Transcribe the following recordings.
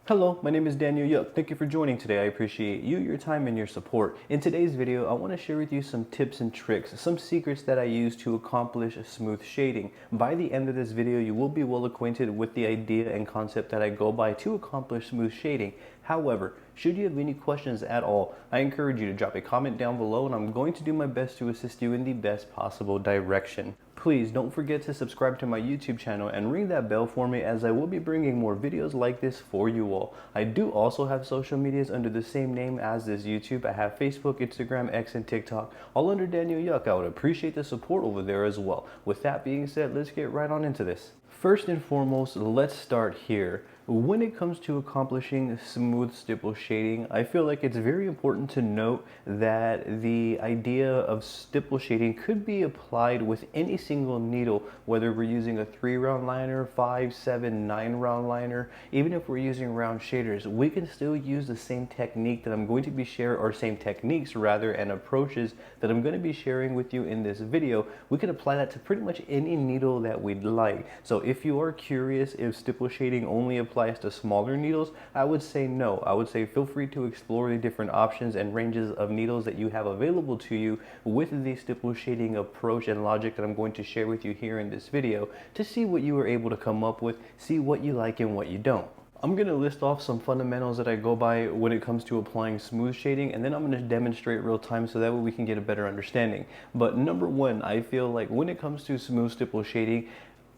Hello, my name is Daniel Yuck. Thank you for joining today. I appreciate you, your time, and your support. In today's video, I want to share with you some tips and tricks, some secrets that I use to accomplish smooth shading. By the end of this video, you will be well acquainted with the idea and concept that I go by to accomplish smooth shading. However, should you have any questions at all, I encourage you to drop a comment down below and I'm going to do my best to assist you in the best possible direction. Please don't forget to subscribe to my YouTube channel and ring that bell for me, as I will be bringing more videos like this for you all. I do also have social medias under the same name as this YouTube. I have Facebook, Instagram, X, and TikTok, all under Daniel Yuck. I would appreciate the support over there as well. With that being said, let's get right on into this. First and foremost, let's start here. When it comes to accomplishing smooth stipple shading, I feel like it's very important to note that the idea of stipple shading could be applied with any single needle, whether we're using a 3-round liner, 5, 7, 9-round liner. Even if we're using round shaders, we can still use the same technique that I'm going to be sharing, or same techniques rather, and approaches that I'm going to be sharing with you in this video. We can apply that to pretty much any needle that we'd like. So if you are curious if stipple shading only applies to smaller needles, I would say no. I would say feel free to explore the different options and ranges of needles that you have available to you with the stipple shading approach and logic that I'm going to share with you here in this video, to see what you are able to come up with, see what you like and what you don't. I'm going to list off some fundamentals that I go by when it comes to applying smooth shading, and then I'm going to demonstrate real time so that way we can get a better understanding. But number one, I feel like when it comes to smooth stipple shading,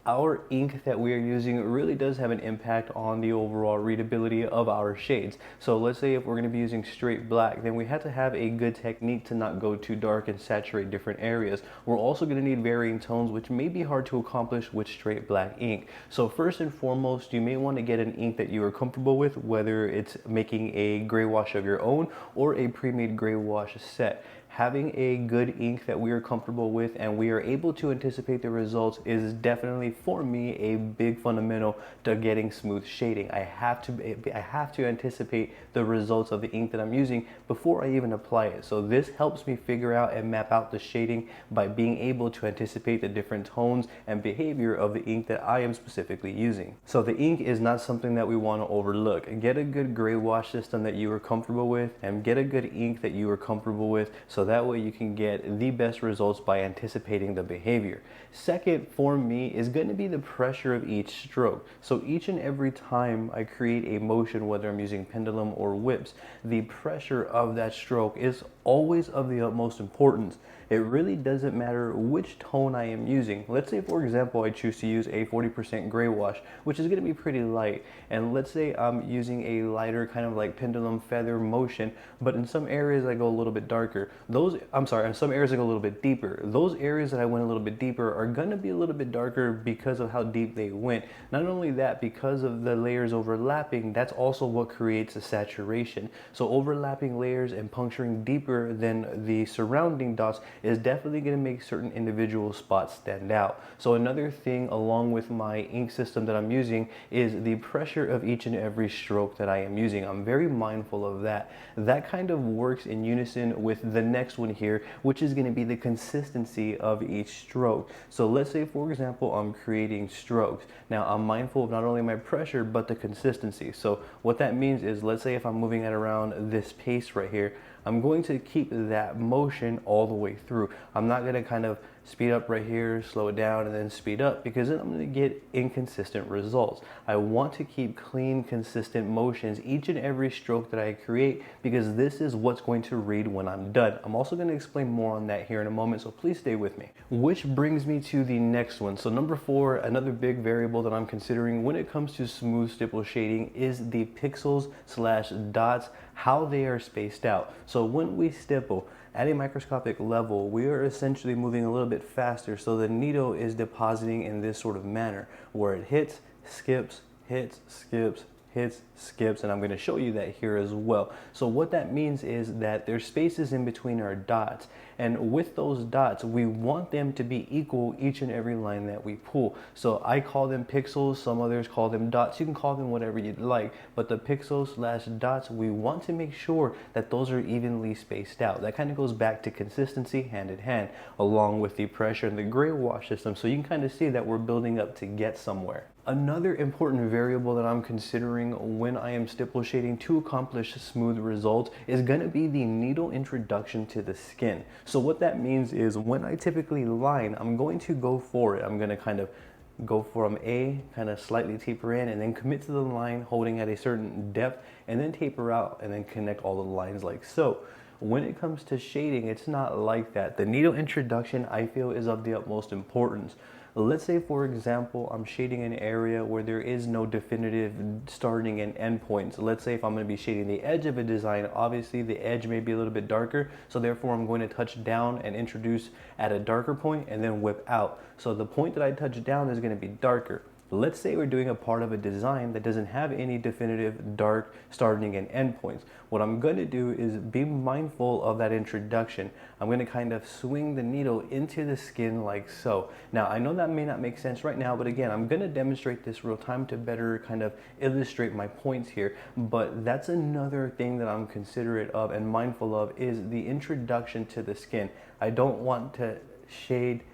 our ink that we are using really does have an impact on the overall readability of our shades. So let's say if we're going to be using straight black, then we have to have a good technique to not go too dark and saturate different areas. We're also going to need varying tones, which may be hard to accomplish with straight black ink. So first and foremost, you may want to get an ink that you are comfortable with, whether it's making a gray wash of your own or a pre-made gray wash set. Having a good ink that we are comfortable with and we are able to anticipate the results is definitely, for me, a big fundamental to getting smooth shading. I have to anticipate the results of the ink that I'm using before I even apply it. So this helps me figure out and map out the shading by being able to anticipate the different tones and behavior of the ink that I am specifically using. So the ink is not something that we want to overlook. Get a good gray wash system that you are comfortable with, and get a good ink that you are comfortable with, so that way you can get the best results by anticipating the behavior. Second, for me, is going to be the pressure of each stroke. So each and every time I create a motion, whether I'm using pendulum or whips, the pressure of that stroke is always of the utmost importance. It really doesn't matter which tone I am using. Let's say, for example, I choose to use a 40% gray wash, which is going to be pretty light. And let's say I'm using a lighter kind of like pendulum feather motion, but in some areas I go a little bit darker. In some areas I go a little bit deeper. Those areas that I went a little bit deeper are going to be a little bit darker because of how deep they went. Not only that, because of the layers overlapping, that's also what creates a saturation. So overlapping layers and puncturing deeper than the surrounding dots is definitely going to make certain individual spots stand out. So another thing along with my ink system that I'm using is the pressure of each and every stroke that I am using. I'm very mindful of that. That kind of works in unison with the next one here, which is going to be the consistency of each stroke. So let's say, for example, I'm creating strokes. Now I'm mindful of not only my pressure but the consistency. So what that means is, let's say if I'm moving at around this pace right here, I'm going to keep that motion all the way through. I'm not going to kind of speed up right here, slow it down, and then speed up, because then I'm going to get inconsistent results. I want to keep clean, consistent motions each and every stroke that I create, because this is what's going to read when I'm done. I'm also going to explain more on that here in a moment, so please stay with me. Which brings me to the next one. So number 4, another big variable that I'm considering when it comes to smooth stipple shading is the pixels / dots, how they are spaced out. So when we stipple at a microscopic level, we are essentially moving a little bit faster, so the needle is depositing in this sort of manner where it hits, skips, hits, skips, hits, skips, and I'm going to show you that here as well. So what that means is that there's spaces in between our dots, and with those dots we want them to be equal each and every line that we pull. So I call them pixels, some others call them dots, you can call them whatever you'd like, but the pixels / dots, we want to make sure that those are evenly spaced out. That kind of goes back to consistency hand in hand, along with the pressure and the gray wash system, so you can kind of see that we're building up to get somewhere. Another important variable that I'm considering when I am stipple shading to accomplish smooth results is going to be the needle introduction to the skin. So what that means is when I typically line, I'm going to go for it. I'm going to kind of go from A, kind of slightly taper in, and then commit to the line holding at a certain depth, and then taper out and then connect all the lines like so. When it comes to shading, it's not like that. The needle introduction, I feel, is of the utmost importance. Let's say, for example, I'm shading an area where there is no definitive starting and end points. Let's say if I'm going to be shading the edge of a design, obviously the edge may be a little bit darker, so therefore I'm going to touch down and introduce at a darker point and then whip out. So the point that I touch down is going to be darker. Let's say we're doing a part of a design that doesn't have any definitive dark starting and end points. What I'm going to do is be mindful of that introduction. I'm going to kind of swing the needle into the skin like so. Now, I know that may not make sense right now, but again, I'm going to demonstrate this real time to better kind of illustrate my points here. But that's another thing that I'm considerate of and mindful of is the introduction to the skin. I don't want to shade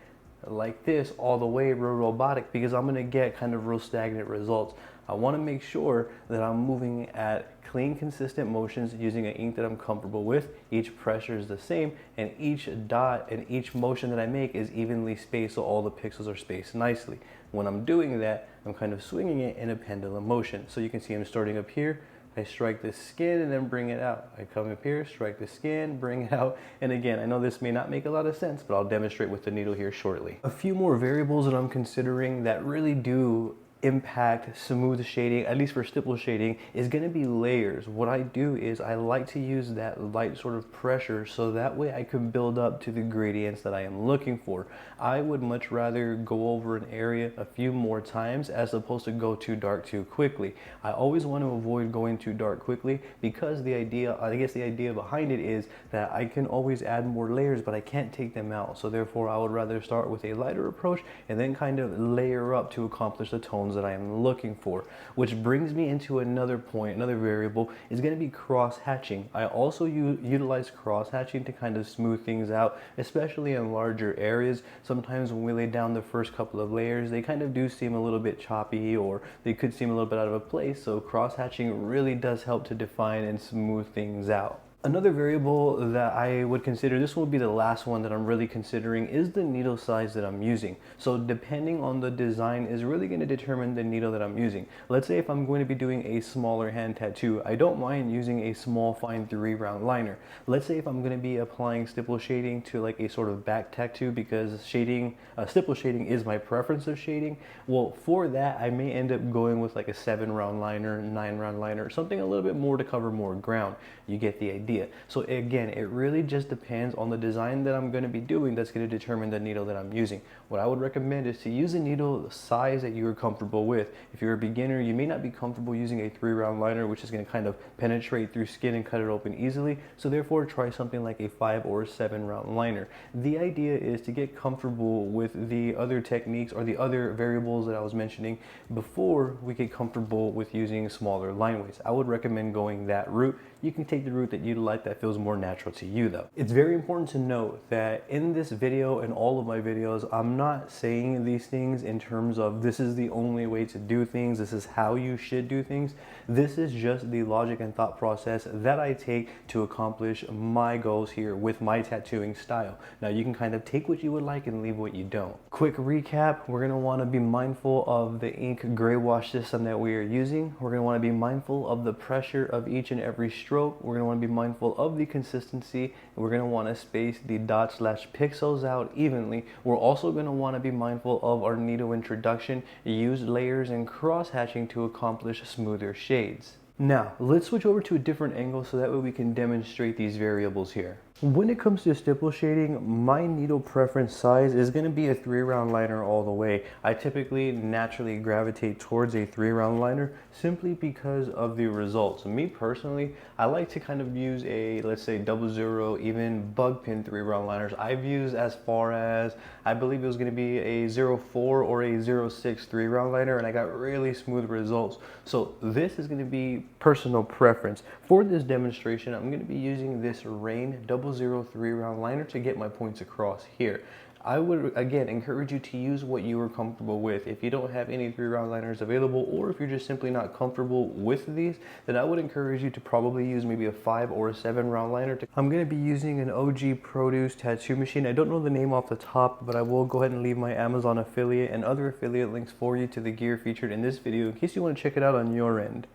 like this all the way real robotic because I'm going to get kind of real stagnant results. I want to make sure that I'm moving at clean, consistent motions using an ink that I'm comfortable with. Each pressure is the same and each dot and each motion that I make is evenly spaced so all the pixels are spaced nicely. When I'm doing that, I'm kind of swinging it in a pendulum motion. So you can see I'm starting up here. I strike the skin and then bring it out. I come up here, strike the skin, bring it out. And again, I know this may not make a lot of sense, but I'll demonstrate with the needle here shortly. A few more variables that I'm considering that really do impact smooth shading, at least for stipple shading, is going to be layers. What I do is I like to use that light sort of pressure so that way I can build up to the gradients that I am looking for. I would much rather go over an area a few more times as opposed to go too dark too quickly. I always want to avoid going too dark quickly because the idea, I guess the idea behind it is that I can always add more layers, but I can't take them out. So therefore I would rather start with a lighter approach and then kind of layer up to accomplish the tones that I am looking for. Which brings me into another point, another variable is going to be cross hatching. I also utilize cross hatching to kind of smooth things out, especially in larger areas. Sometimes when we lay down the first couple of layers, they kind of do seem a little bit choppy or they could seem a little bit out of a place. So cross hatching really does help to define and smooth things out. Another variable that I would consider, this will be the last one that I'm really considering, is the needle size that I'm using. So depending on the design is really going to determine the needle that I'm using. Let's say if I'm going to be doing a smaller hand tattoo, I don't mind using a small fine 3-round liner. Let's say if I'm going to be applying stipple shading to like a sort of back tattoo because shading, stipple shading is my preference of shading. Well, for that I may end up going with like a 7-round liner, 9-round liner, something a little bit more to cover more ground. You get the idea. So again, it really just depends on the design that I'm going to be doing that's going to determine the needle that I'm using. What I would recommend is to use a needle size that you're comfortable with. If you're a beginner, you may not be comfortable using a 3-round liner, which is going to kind of penetrate through skin and cut it open easily. So therefore, try something like a 5 or 7-round liner. The idea is to get comfortable with the other techniques or the other variables that I was mentioning before we get comfortable with using smaller line weights. I would recommend going that route. You can take the route that you like that feels more natural to you though. It's very important to note that in this video and all of my videos, I'm not saying these things in terms of this is the only way to do things, this is how you should do things. This is just the logic and thought process that I take to accomplish my goals here with my tattooing style. Now you can kind of take what you would like and leave what you don't. Quick recap, we're going to want to be mindful of the ink Greywash system that we are using. We're going to want to be mindful of the pressure of each and every stroke. We're going to want to be mindful of the consistency, and we're going to want to space the dots/pixels out evenly. We're also going to want to be mindful of our needle introduction, use layers and cross hatching to accomplish smoother shades. Now, let's switch over to a different angle so that way we can demonstrate these variables here. When it comes to stipple shading, my needle preference size is going to be a 3-round liner all the way. I typically naturally gravitate towards a 3-round liner simply because of the results. Me personally, I like to kind of use a, let's say 00, even bug pin 3-round liners. I've used as far as, I believe it was going to be a 04 or a 06 3-round liner, and I got really smooth results. So this is going to be personal preference. For this demonstration, I'm going to be using this Rain 003 round liner to get my points across here. I would, again, encourage you to use what you are comfortable with. If you don't have any 3-round liners available, or if you're just simply not comfortable with these, then I would encourage you to probably use maybe a 5 or a 7-round liner. I'm going to be using an OG Produce tattoo machine. I don't know the name off the top, but I will go ahead and leave my Amazon affiliate and other affiliate links for you to the gear featured in this video in case you want to check it out on your end.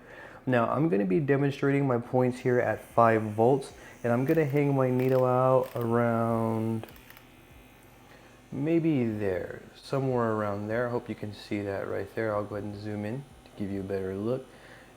Now, I'm going to be demonstrating my points here at 5 volts, and I'm going to hang my needle out around maybe there, somewhere around there. I hope you can see that right there. I'll go ahead and zoom in to give you a better look.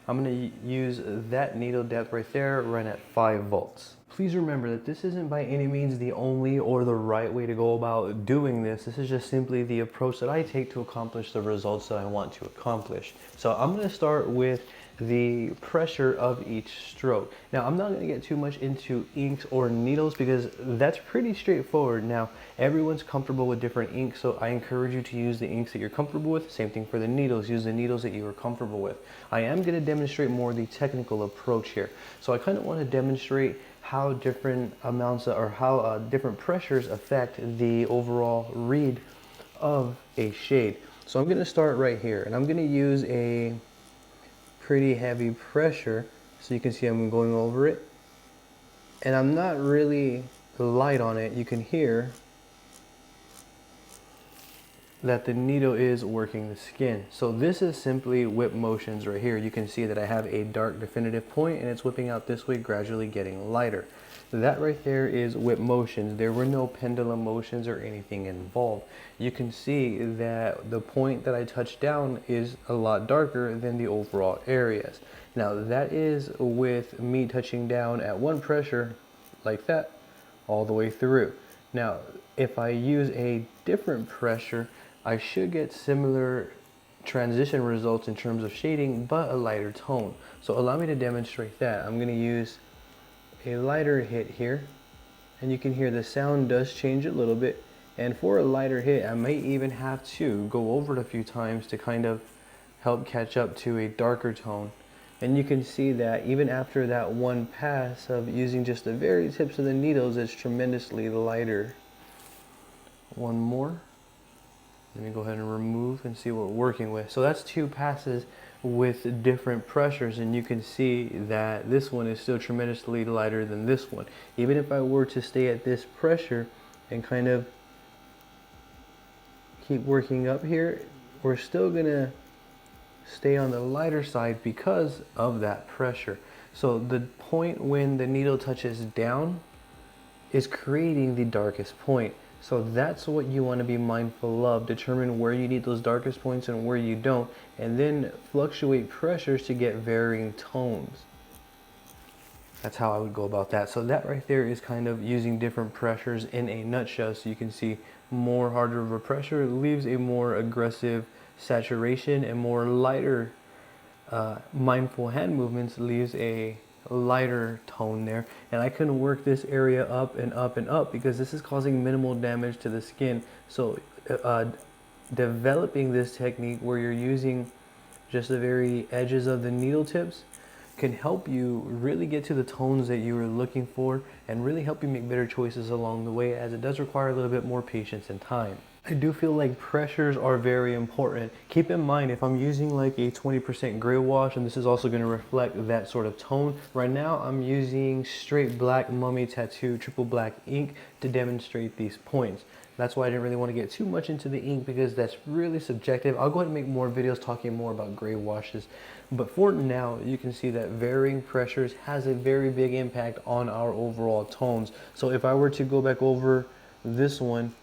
I'm going to use that needle depth right there, run at 5 volts. Please remember that this isn't by any means the only or the right way to go about doing this. This is just simply the approach that I take to accomplish the results that I want to accomplish. So I'm going to start with the pressure of each stroke. Now, I'm not going to get too much into inks or needles because that's pretty straightforward. Now, everyone's comfortable with different inks, so I encourage you to use the inks that you're comfortable with. Same thing for the needles. Use the needles that you are comfortable with. I am going to demonstrate more the technical approach here. So I kind of want to demonstrate how different amounts or how different pressures affect the overall read of a shade. So I'm going to start right here, and I'm going to use a pretty heavy pressure, so you can see I'm going over it, and I'm not really light on it. You can hear that the needle is working the skin. So this is simply whip motions right here. You can see that I have a dark definitive point and it's whipping out this way, gradually getting lighter. That right there is whip motions. There were no pendulum motions or anything involved. You can see that the point that I touched down is a lot darker than the overall areas. Now that is with me touching down at one pressure like that all the way through. Now if I use a different pressure, I should get similar transition results in terms of shading, but a lighter tone. So allow me to demonstrate that. I'm going to use a lighter hit here, and you can hear the sound does change a little bit. And for a lighter hit, I may even have to go over it a few times to kind of help catch up to a darker tone. And you can see that even after that one pass of using just the very tips of the needles, it's tremendously lighter. One more. Let me go ahead and remove and see what we're working with. So that's 2 passes with different pressures, and you can see that this one is still tremendously lighter than this one. Even if I were to stay at this pressure and kind of keep working up here, we're still gonna stay on the lighter side because of that pressure. So the point when the needle touches down is creating the darkest point. So that's what you want to be mindful of. Determine where you need those darkest points and where you don't, and then fluctuate pressures to get varying tones. That's how I would go about that. So that right there is kind of using different pressures in a nutshell. So you can see more harder of a pressure leaves a more aggressive saturation, and more lighter mindful hand movements leaves a lighter tone there. And I can work this area up and up and up because this is causing minimal damage to the skin. So developing this technique where you're using just the very edges of the needle tips can help you really get to the tones that you were looking for and really help you make better choices along the way, as it does require a little bit more patience and time. I do feel like pressures are very important. Keep in mind, if I'm using like a 20% Greywash, and this is also going to reflect that sort of tone. Right now I'm using straight black mummy tattoo triple black ink to demonstrate these points. That's why I didn't really want to get too much into the ink, because that's really subjective. I'll go ahead and make more videos talking more about gray washes. But for now, you can see that varying pressures has a very big impact on our overall tones. So if I were to go back over this one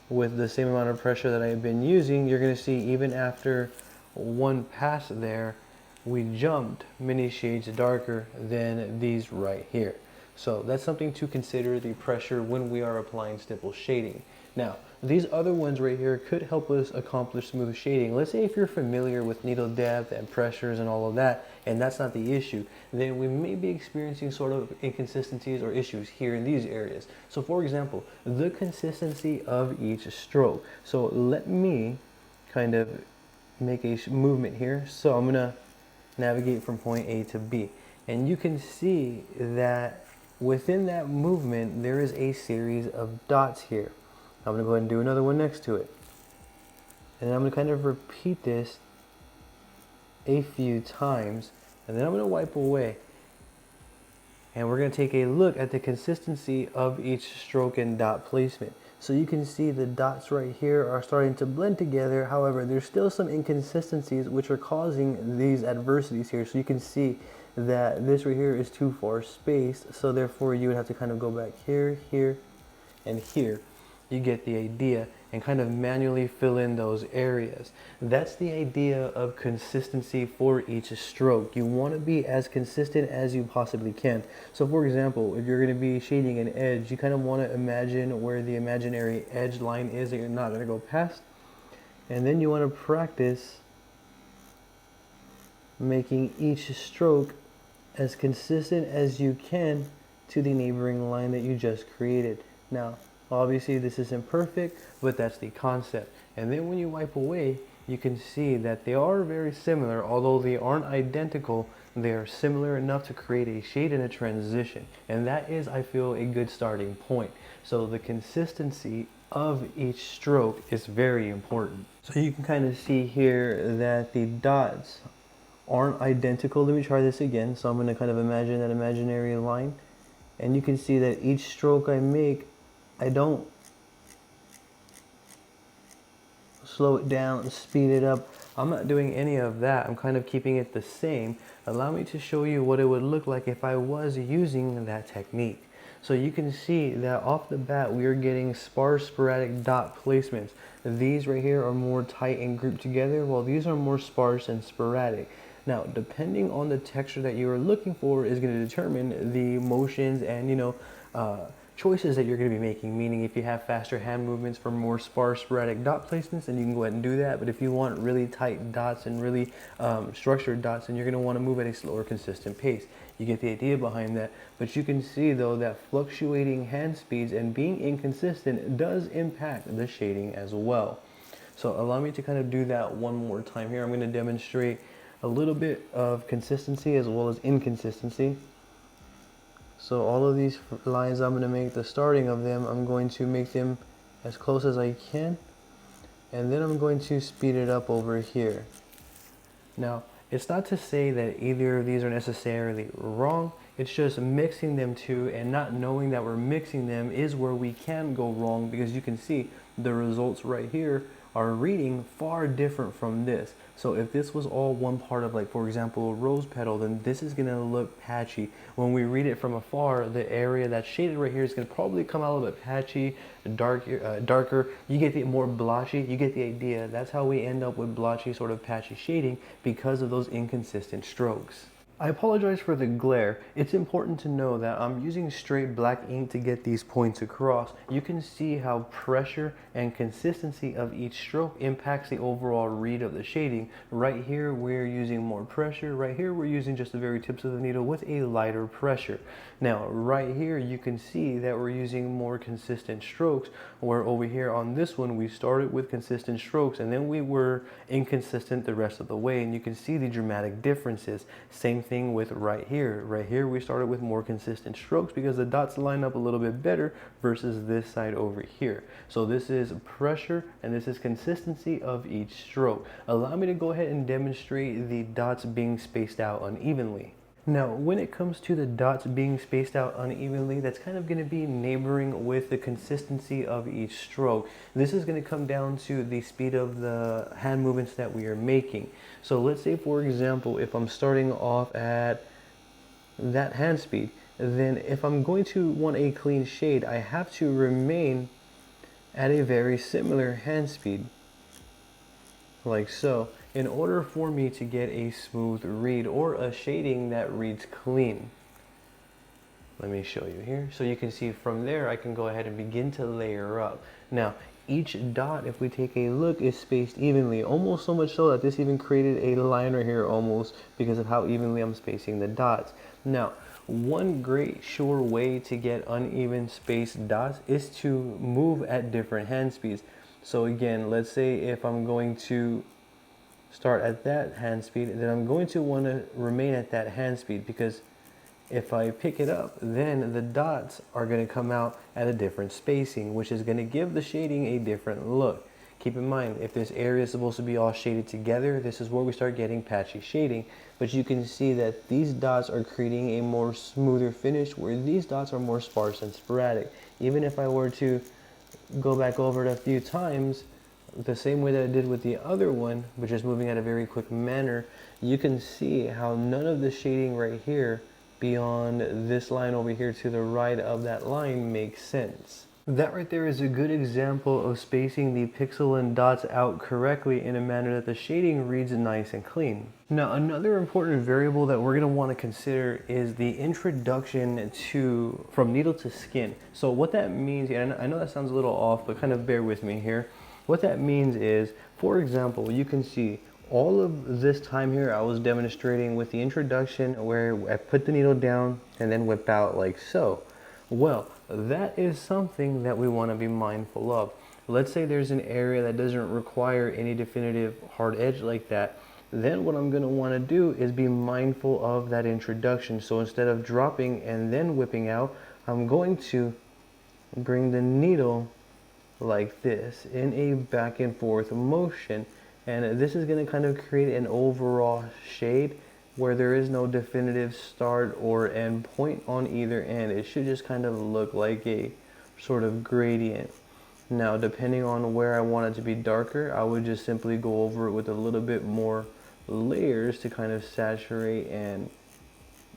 with the same amount of pressure that I've been using, you're going to see even after one pass there, we jumped many shades darker than these right here. So that's something to consider, the pressure when we are applying stipple shading. Now, these other ones right here could help us accomplish smooth shading. Let's say if you're familiar with needle depth and pressures and all of that, and that's not the issue, then we may be experiencing sort of inconsistencies or issues here in these areas. So for example, the consistency of each stroke. So let me kind of make a movement here. So I'm gonna navigate from point A to B. And you can see that within that movement, there is a series of dots here. I'm going to go ahead and do another one next to it. And then I'm going to kind of repeat this a few times, and then I'm going to wipe away. And we're going to take a look at the consistency of each stroke and dot placement. So you can see the dots right here are starting to blend together. However, there's still some inconsistencies which are causing these adversities here. So you can see that this right here is too far spaced. So therefore you would have to kind of go back here, here, and here. You get the idea, and kind of manually fill in those areas. That's the idea of consistency for each stroke. You want to be as consistent as you possibly can. So for example, if you're going to be shading an edge, you kind of want to imagine where the imaginary edge line is that you're not going to go past. And then you want to practice making each stroke as consistent as you can to the neighboring line that you just created. Now, obviously this isn't perfect, but that's the concept. And then when you wipe away, you can see that they are very similar. Although they aren't identical, they are similar enough to create a shade and a transition. And that is, I feel, a good starting point. So the consistency of each stroke is very important. So you can kind of see here that the dots aren't identical. Let me try this again. So I'm going to kind of imagine that imaginary line. And you can see that each stroke I make, I don't slow it down, speed it up. I'm not doing any of that. I'm kind of keeping it the same. Allow me to show you what it would look like if I was using that technique. So you can see that off the bat, we are getting sparse, sporadic dot placements. These right here are more tight and grouped together, while these are more sparse and sporadic. Now, depending on the texture that you are looking for is going to determine the motions and, choices that you're going to be making. Meaning, if you have faster hand movements for more sparse, sporadic dot placements, then you can go ahead and do that. But if you want really tight dots and really structured dots, then you're going to want to move at a slower, consistent pace. You get the idea behind that. But you can see, though, that fluctuating hand speeds and being inconsistent does impact the shading as well. So allow me to kind of do that one more time here. I'm going to demonstrate a little bit of consistency as well as inconsistency. So all of these lines I'm going to make, the starting of them, I'm going to make them as close as I can. And then I'm going to speed it up over here. Now, it's not to say that either of these are necessarily wrong. It's just mixing them two and not knowing that we're mixing them is where we can go wrong, because you can see the results right here are reading far different from this. So if this was all one part of, like, for example, a rose petal, then this is going to look patchy. When we read it from afar, the area that's shaded right here is going to probably come out a little bit patchy, darker. You get the more blotchy. You get the idea. That's how we end up with blotchy, sort of patchy shading, because of those inconsistent strokes. I apologize for the glare. It's important to know that I'm using straight black ink to get these points across. You can see how pressure and consistency of each stroke impacts the overall read of the shading. Right here we're using more pressure. Right here we're using just the very tips of the needle with a lighter pressure. Now right here you can see that we're using more consistent strokes, where over here on this one we started with consistent strokes and then we were inconsistent the rest of the way, and you can see the dramatic differences. Same thing with right here. Right here we started with more consistent strokes because the dots line up a little bit better versus this side over here. So this is pressure and this is consistency of each stroke. Allow me to go ahead and demonstrate the dots being spaced out unevenly. Now, when it comes to the dots being spaced out unevenly, that's kind of going to be neighboring with the consistency of each stroke. This is going to come down to the speed of the hand movements that we are making. So let's say, for example, if I'm starting off at that hand speed, then if I'm going to want a clean shade, I have to remain at a very similar hand speed, like so, in order for me to get a smooth read or a shading that reads clean. Let me show you here. So you can see from there I can go ahead and begin to layer up. Now each dot, if we take a look, is spaced evenly, almost so much so that this even created a liner here almost because of how evenly I'm spacing the dots. Now one great sure way to get uneven spaced dots is to move at different hand speeds. So again, let's say if I'm going to start at that hand speed, then I'm going to want to remain at that hand speed, because If I pick it up, then the dots are going to come out at a different spacing, which is going to give the shading a different look. Keep in mind, if this area is supposed to be all shaded together, this is where we start getting patchy shading. But you can see that these dots are creating a more smoother finish, where these dots are more sparse and sporadic. Even if I were to go back over it a few times, the same way that I did with the other one, but just moving at a very quick manner, you can see how none of the shading right here beyond this line over here to the right of that line makes sense. That right there is a good example of spacing the pixel and dots out correctly in a manner that the shading reads nice and clean. Now, another important variable that we're going to want to consider is the introduction from needle to skin. So what that means, and I know that sounds a little off, but kind of bear with me here. What that means is, for example, you can see all of this time here I was demonstrating with the introduction where I put the needle down and then whip out like so. Well, that is something that we want to be mindful of. Let's say there's an area that doesn't require any definitive hard edge like that. Then what I'm going to want to do is be mindful of that introduction. So instead of dropping and then whipping out, I'm going to bring the needle like this in a back and forth motion. And this is going to kind of create an overall shade where there is no definitive start or end point on either end. It should just kind of look like a sort of gradient. Now, depending on where I want it to be darker, I would just simply go over it with a little bit more layers to kind of saturate and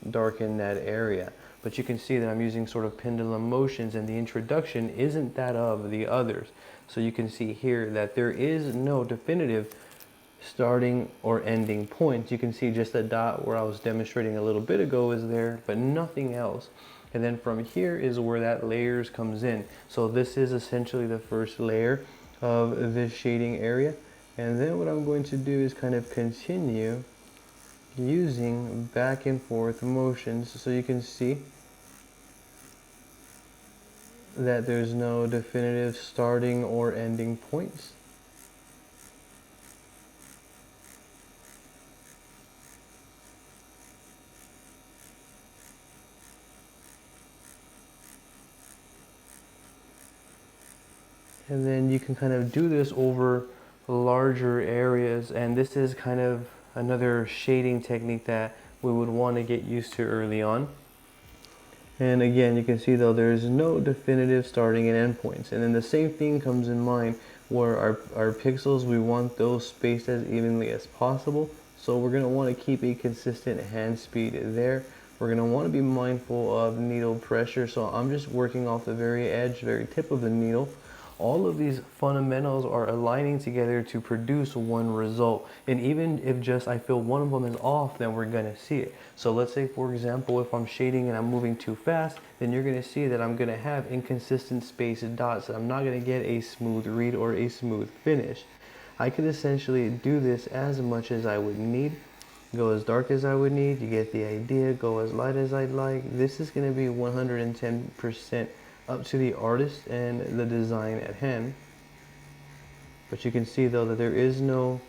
darken that area. But you can see that I'm using sort of pendulum motions, and the introduction isn't that of the others. So you can see here that there is no definitive starting or ending point. You can see just the dot where I was demonstrating a little bit ago is there, but nothing else. And then from here is where that layers comes in. So this is essentially the first layer of this shading area. And then what I'm going to do is kind of continue using back and forth motions, so you can see that there's no definitive starting or ending points. And then you can kind of do this over larger areas, and this is kind of another shading technique that we would want to get used to early on. And again, you can see though there's no definitive starting and end points. And then the same thing comes in mind where our pixels, we want those spaced as evenly as possible. So we're going to want to keep a consistent hand speed there. We're going to want to be mindful of needle pressure. So I'm just working off the very edge, very tip of the needle. All of these fundamentals are aligning together to produce one result. And even if just I feel one of them is off, then we're going to see it. So let's say, for example, if I'm shading and I'm moving too fast, then you're going to see that I'm going to have inconsistent spaced dots. I'm not going to get a smooth read or a smooth finish. I could essentially do this as much as I would need. Go as dark as I would need. You get the idea. Go as light as I'd like. This is going to be 110% up to the artist and the design at hand. But you can see though that there is no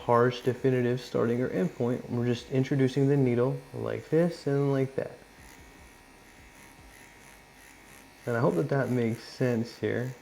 harsh definitive starting or end point. We're just introducing the needle like this and like that. And I hope that that makes sense here.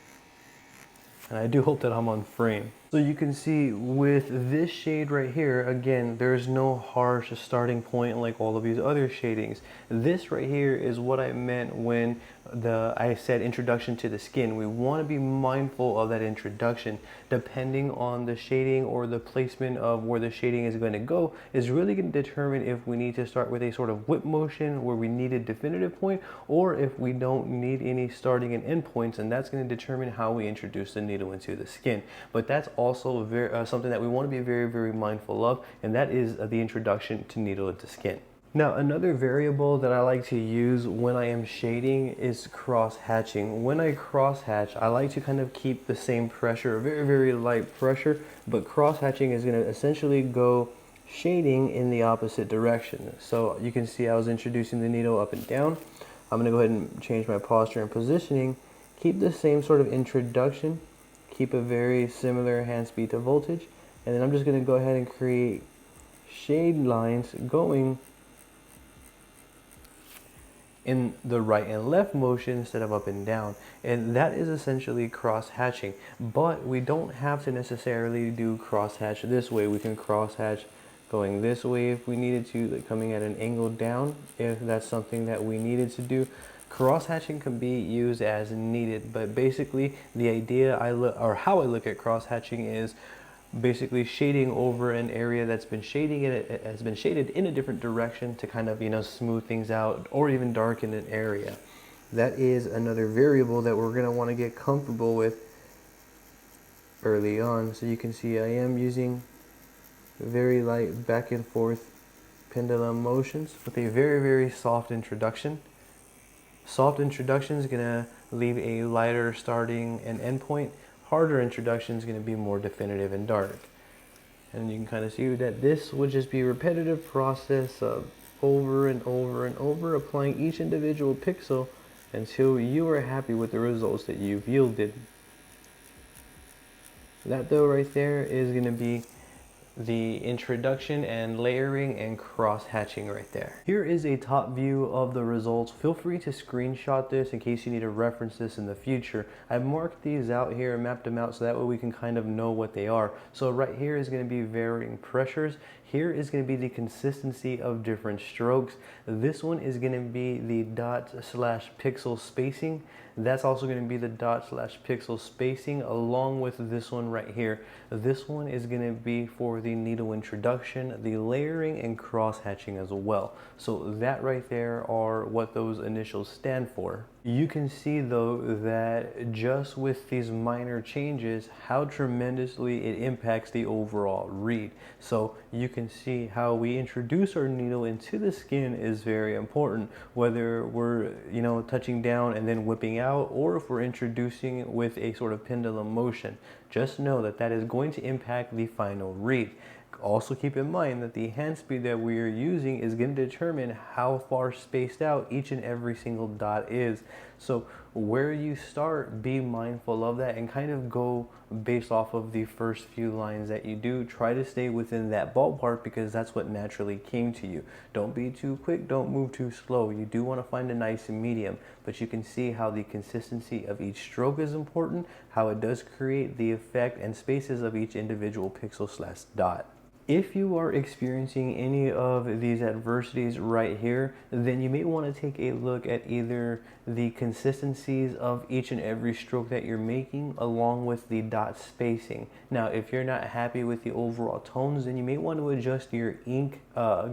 And I do hope that I'm on frame. So you can see with this shade right here, again, there's no harsh starting point like all of these other shadings. This right here is what I meant when I said introduction to the skin. We want to be mindful of that introduction. Depending on the shading or the placement of where the shading is going to go is really going to determine if we need to start with a sort of whip motion where we need a definitive point, or if we don't need any starting and end points, and that's going to determine how we introduce the needle into the skin. But that's also something that we want to be very, very mindful of, and that is the introduction to needle into skin. Now, another variable that I like to use when I am shading is cross hatching. When I cross hatch, I like to kind of keep the same pressure, very, very light pressure, but cross hatching is going to essentially go shading in the opposite direction. So you can see I was introducing the needle up and down. I'm going to go ahead and change my posture and positioning, keep the same sort of introduction, keep a very similar hand speed to voltage, and then I'm just going to go ahead and create shade lines going in the right and left motion instead of up and down. And that is essentially cross hatching. But we don't have to necessarily do cross hatch this way. We can cross hatch going this way if we needed to, like coming at an angle down if that's something that we needed to do. Cross hatching can be used as needed, but basically the idea how I look at cross hatching is basically shading over an area that's been has been shaded in a different direction to kind of, you know, smooth things out or even darken an area. That is another variable that we're going to want to get comfortable with early on. So you can see I am using very light back and forth pendulum motions with a very, very soft introduction. Soft introduction is going to leave a lighter starting and end point. Harder introduction is going to be more definitive and dark. And you can kind of see that this would just be a repetitive process of over and over and over applying each individual pixel until you are happy with the results that you've yielded. That though right there is going to be the introduction and layering and cross hatching right there. Here is a top view of the results. Feel free to screenshot this in case you need to reference this in the future. I've marked these out here and mapped them out so that way we can kind of know what they are. So right here is going to be varying pressures. Here is going to be the consistency of different strokes. This one is going to be the dot/pixel spacing. That's also going to be the dot/pixel spacing along with this one right here. This one is going to be for the needle introduction, the layering, and cross hatching as well. So that right there are what those initials stand for. You can see though that just with these minor changes, how tremendously it impacts the overall read. So you can see how we introduce our needle into the skin is very important, whether we're, you know, touching down and then whipping out, or if we're introducing with a sort of pendulum motion. Just know that that is going to impact the final read. Also keep in mind that the hand speed that we are using is going to determine how far spaced out each and every single dot is. So where you start, be mindful of that and kind of go based off of the first few lines that you do. Try to stay within that ballpark because that's what naturally came to you. Don't be too quick, don't move too slow. You do want to find a nice medium, but you can see how the consistency of each stroke is important, how it does create the effect and spaces of each individual pixel/dot. If you are experiencing any of these adversities right here, then you may want to take a look at either the consistencies of each and every stroke that you're making along with the dot spacing. Now, if you're not happy with the overall tones, then you may want to adjust your ink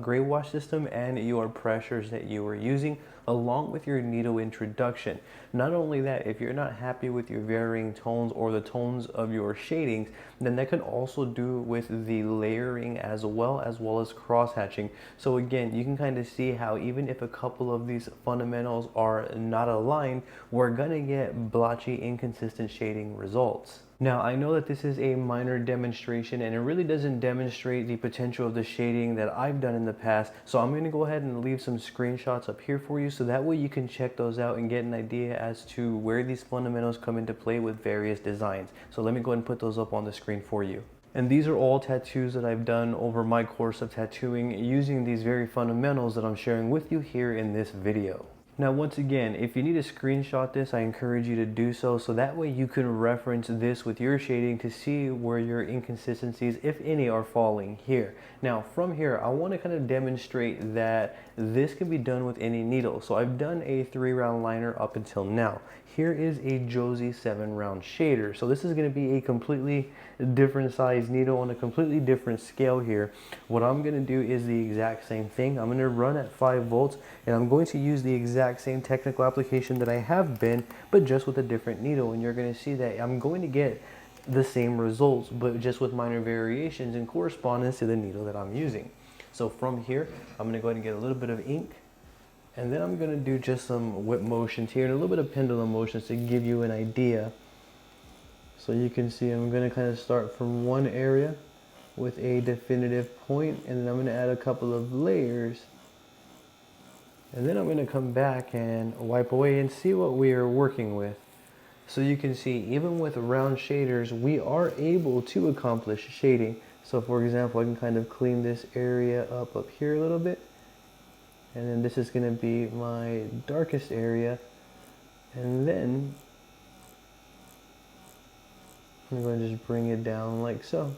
gray wash system and your pressures that you are using along with your needle introduction. Not only that, if you're not happy with your varying tones or the tones of your shadings, then that can also do with the layering as well as cross hatching. So again, you can kind of see how even if a couple of these fundamentals are not aligned, we're gonna get blotchy, inconsistent shading results. Now, I know that this is a minor demonstration and it really doesn't demonstrate the potential of the shading that I've done in the past. So I'm going to go ahead and leave some screenshots up here for you so that way you can check those out and get an idea as to where these fundamentals come into play with various designs. So let me go ahead and put those up on the screen for you. And these are all tattoos that I've done over my course of tattooing using these very fundamentals that I'm sharing with you here in this video. Now, once again, if you need to screenshot this, I encourage you to do so that way you can reference this with your shading to see where your inconsistencies, if any, are falling here. Now, from here, I want to kind of demonstrate that this can be done with any needle. So I've done a 3-round liner up until now. Here is a Josie 7-round shader. So this is going to be a completely different size needle on a completely different scale here. What I'm going to do is the exact same thing. I'm going to run at 5 volts and I'm going to use the exact same technical application that I have been, but just with a different needle. And you're going to see that I'm going to get the same results, but just with minor variations in correspondence to the needle that I'm using. So from here, I'm going to go ahead and get a little bit of ink. And then I'm going to do just some whip motions here and a little bit of pendulum motions to give you an idea. So you can see I'm going to kind of start from one area with a definitive point, and then I'm going to add a couple of layers. And then I'm going to come back and wipe away and see what we are working with. So you can see even with round shaders, we are able to accomplish shading. So for example, I can kind of clean this area up here a little bit. And then this is going to be my darkest area. And then I'm going to just bring it down like so.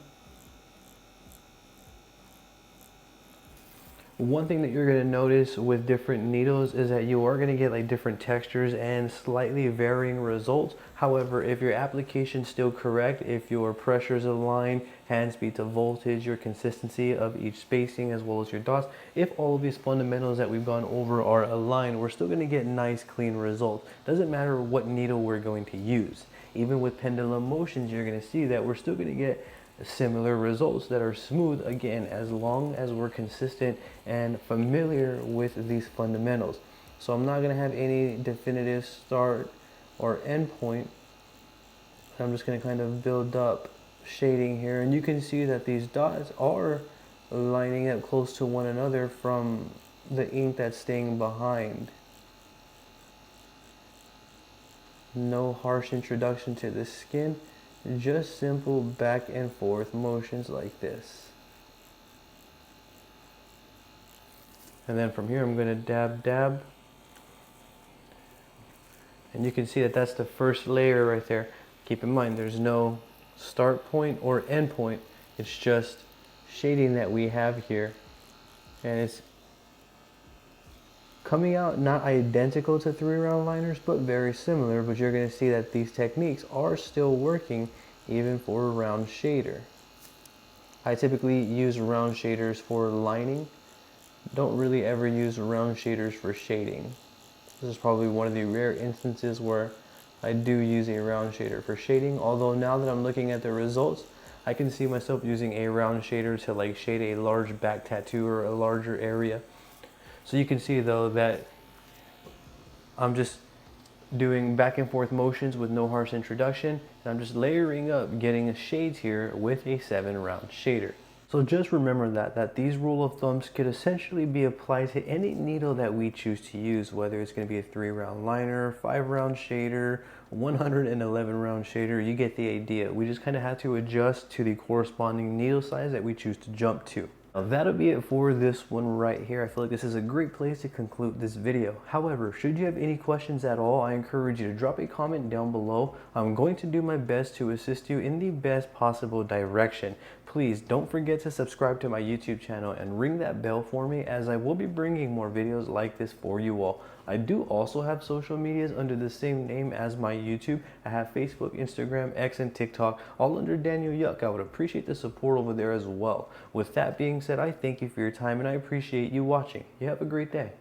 One thing that you're going to notice with different needles is that you are going to get like different textures and slightly varying results. However, if your application is still correct, if your pressure is aligned, hand speed to voltage, your consistency of each spacing as well as your dots, if all of these fundamentals that we've gone over are aligned, we're still going to get nice clean results. Doesn't matter what needle we're going to use. Even with pendulum motions, you're going to see that we're still going to get similar results that are smooth, again, as long as we're consistent and familiar with these fundamentals. So I'm not going to have any definitive start or end point. I'm just going to kind of build up shading here, and you can see that these dots are lining up close to one another from the ink that's staying behind. No harsh introduction to the skin. Just simple back and forth motions like this. And then from here I'm going to dab, dab. And you can see that that's the first layer right there. Keep in mind there's no start point or end point. It's just shading that we have here. And it's coming out not identical to 3-round liners, but very similar, but you're going to see that these techniques are still working even for a round shader. I typically use round shaders for lining. Don't really ever use round shaders for shading. This is probably one of the rare instances where I do use a round shader for shading, although now that I'm looking at the results, I can see myself using a round shader to like shade a large back tattoo or a larger area. So you can see though that I'm just doing back and forth motions with no harsh introduction, and I'm just layering up, getting shades here with a 7-round shader. So just remember that these rule of thumbs could essentially be applied to any needle that we choose to use, whether it's going to be a 3-round liner, 5-round shader, 111-round shader. You get the idea. We just kind of have to adjust to the corresponding needle size that we choose to jump to. That'll be it for this one right here. I feel like this is a great place to conclude this video. However, should you have any questions at all, I encourage you to drop a comment down below. I'm going to do my best to assist you in the best possible direction. Please don't forget to subscribe to my YouTube channel and ring that bell for me, as I will be bringing more videos like this for you all. I do also have social medias under the same name as my YouTube. I have Facebook, Instagram, X, and TikTok, all under Daniel Yuck. I would appreciate the support over there as well. With that being said, I thank you for your time and I appreciate you watching. You have a great day.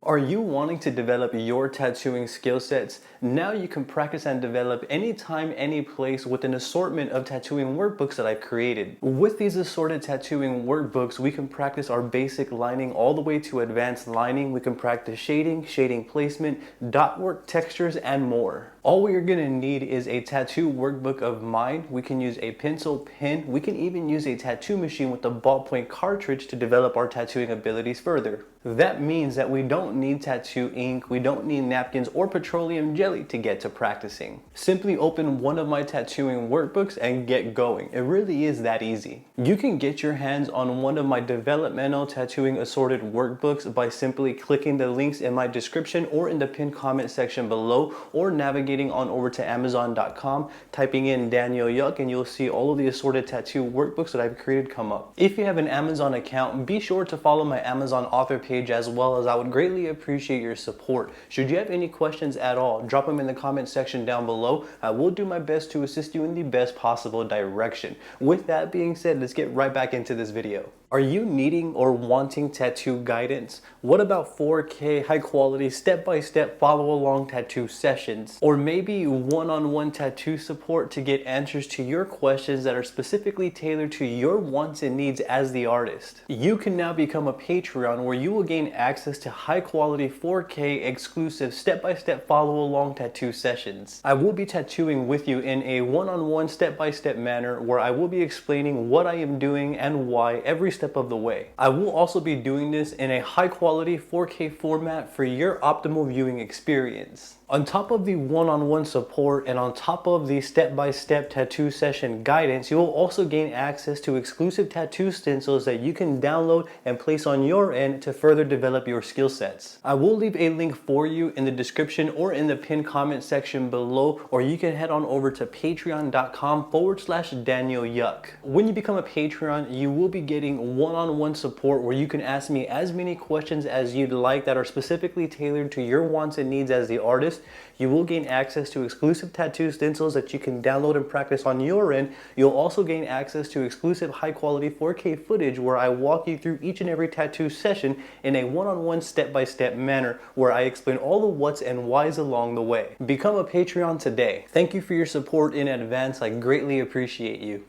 Are you wanting to develop your tattooing skill sets? Now you can practice and develop anytime, any place with an assortment of tattooing workbooks that I've created. With these assorted tattooing workbooks, we can practice our basic lining all the way to advanced lining. We can practice shading, shading placement, dot work, textures, and more. All we are going to need is a tattoo workbook of mine. We can use a pencil, pen. We can even use a tattoo machine with a ballpoint cartridge to develop our tattooing abilities further. That means that we don't need tattoo ink, we don't need napkins or petroleum jelly to get to practicing. Simply open one of my tattooing workbooks and get going. It really is that easy. You can get your hands on one of my developmental tattooing assorted workbooks by simply clicking the links in my description or in the pinned comment section below, or navigating on over to Amazon.com, typing in Daniel Yuck, and you'll see all of the assorted tattoo workbooks that I've created come up. If you have an Amazon account, be sure to follow my Amazon author page as well, as I would greatly appreciate your support. Should you have any questions at all, drop them in the comment section down below. I will do my best to assist you in the best possible direction. With that being said, let's get right back into this video. Are you needing or wanting tattoo guidance? What about 4K high quality step-by-step follow along tattoo sessions? Or maybe one-on-one tattoo support to get answers to your questions that are specifically tailored to your wants and needs as the artist? You can now become a Patreon where you will gain access to high quality 4K exclusive step-by-step follow along tattoo sessions. I will be tattooing with you in a one-on-one step-by-step manner where I will be explaining what I am doing and why every step of the way. I will also be doing this in a high quality 4K format for your optimal viewing experience. On top of the one-on-one support and on top of the step-by-step tattoo session guidance, you will also gain access to exclusive tattoo stencils that you can download and place on your end to further develop your skill sets. I will leave a link for you in the description or in the pinned comment section below, or you can head on over to patreon.com/Daniel Yuck. When you become a Patreon, you will be getting one-on-one support where you can ask me as many questions as you'd like that are specifically tailored to your wants and needs as the artist. You will gain access to exclusive tattoo stencils that you can download and practice on your end. You'll also gain access to exclusive high quality 4K footage where I walk you through each and every tattoo session in a one-on-one step-by-step manner where I explain all the what's and whys along the way. Become a Patreon today. Thank you for your support in advance. I greatly appreciate you.